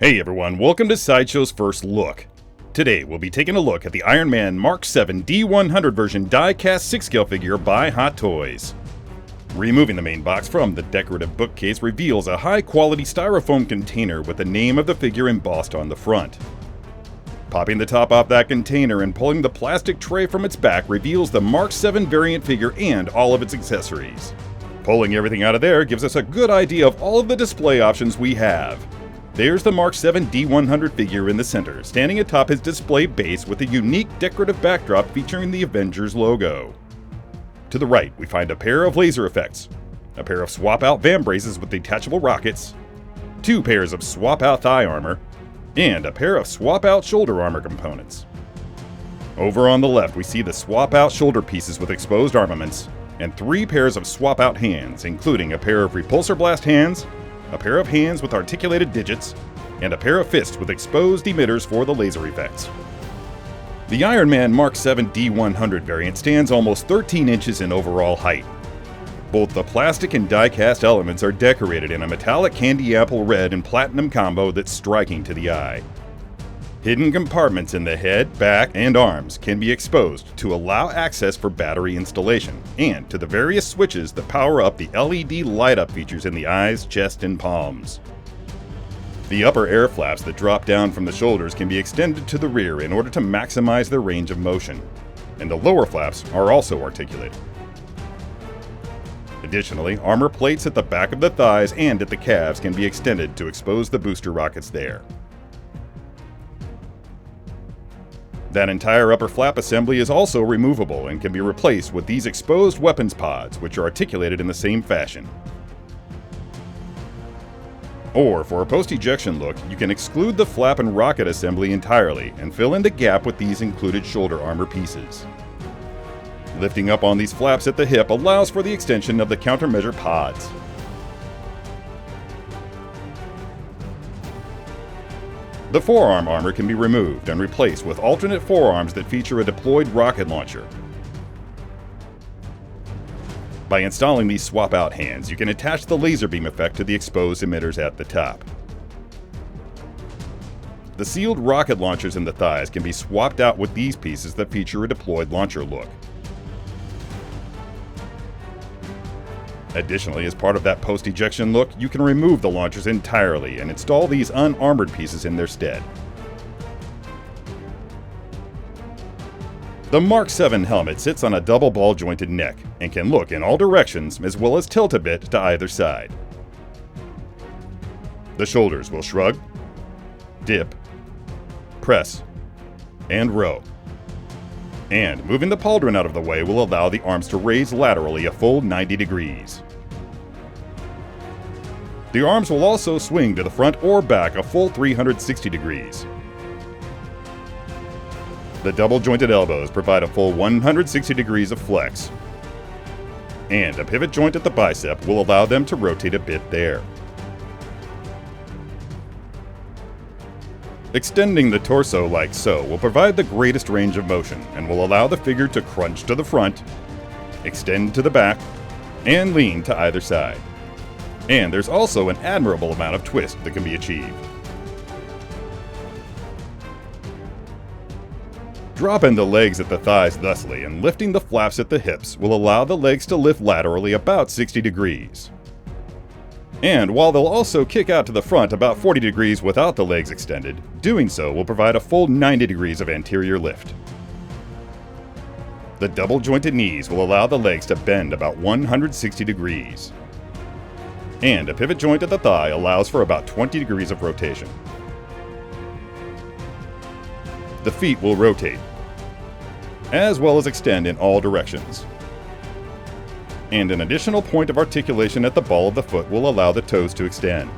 Hey everyone, welcome to Sideshow's First Look. Today we'll be taking a look at the Iron Man Mark VII D100 version die-cast 6-scale figure by Hot Toys. Removing the main box from the decorative bookcase reveals a high-quality styrofoam container with the name of the figure embossed on the front. Popping the top off that container and pulling the plastic tray from its back reveals the Mark VII variant figure and all of its accessories. Pulling everything out of there gives us a good idea of all of the display options we have. There's the Mark VII D100 figure in the center, standing atop his display base with a unique decorative backdrop featuring the Avengers logo. To the right, we find a pair of laser effects, a pair of swap-out vambraces with detachable rockets, 2 pairs of swap-out thigh armor, and a pair of swap-out shoulder armor components. Over on the left, we see the swap-out shoulder pieces with exposed armaments, and 3 pairs of swap-out hands, including a pair of repulsor blast hands, a pair of hands with articulated digits, and a pair of fists with exposed emitters for the laser effects. The Iron Man Mark VII D100 variant stands almost 13 inches in overall height. Both the plastic and die-cast elements are decorated in a metallic candy apple red and platinum combo that's striking to the eye. Hidden compartments in the head, back, and arms can be exposed to allow access for battery installation, and to the various switches that power up the LED light-up features in the eyes, chest, and palms. The upper air flaps that drop down from the shoulders can be extended to the rear in order to maximize their range of motion, and the lower flaps are also articulated. Additionally, armor plates at the back of the thighs and at the calves can be extended to expose the booster rockets there. That entire upper flap assembly is also removable and can be replaced with these exposed weapons pods, which are articulated in the same fashion. Or, for a post-ejection look, you can exclude the flap and rocket assembly entirely and fill in the gap with these included shoulder armor pieces. Lifting up on these flaps at the hip allows for the extension of the countermeasure pods. The forearm armor can be removed and replaced with alternate forearms that feature a deployed rocket launcher. By installing these swap-out hands, you can attach the laser beam effect to the exposed emitters at the top. The sealed rocket launchers in the thighs can be swapped out with these pieces that feature a deployed launcher look. Additionally, as part of that post-ejection look, you can remove the launchers entirely and install these unarmored pieces in their stead. The Mark VII helmet sits on a double ball-jointed neck and can look in all directions as well as tilt a bit to either side. The shoulders will shrug, dip, press, and row. And moving the pauldron out of the way will allow the arms to raise laterally a full 90 degrees. The arms will also swing to the front or back a full 360 degrees. The double-jointed elbows provide a full 160 degrees of flex. And a pivot joint at the bicep will allow them to rotate a bit there. Extending the torso like so will provide the greatest range of motion and will allow the figure to crunch to the front, extend to the back, and lean to either side. And there's also an admirable amount of twist that can be achieved. Dropping the legs at the thighs thusly and lifting the flaps at the hips will allow the legs to lift laterally about 60 degrees. And while they'll also kick out to the front about 40 degrees without the legs extended, doing so will provide a full 90 degrees of anterior lift. The double-jointed knees will allow the legs to bend about 160 degrees. And a pivot joint at the thigh allows for about 20 degrees of rotation. The feet will rotate, as well as extend in all directions. And an additional point of articulation at the ball of the foot will allow the toes to extend.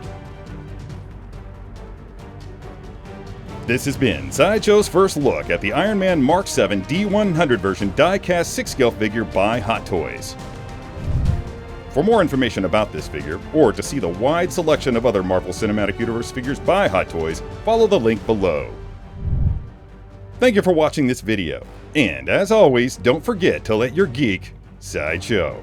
This has been Sideshow's first look at the Iron Man Mark VII D100 version die-cast 6-scale figure by Hot Toys. For more information about this figure, or to see the wide selection of other Marvel Cinematic Universe figures by Hot Toys, follow the link below. Thank you for watching this video, and as always, don't forget to let your geek sideshow.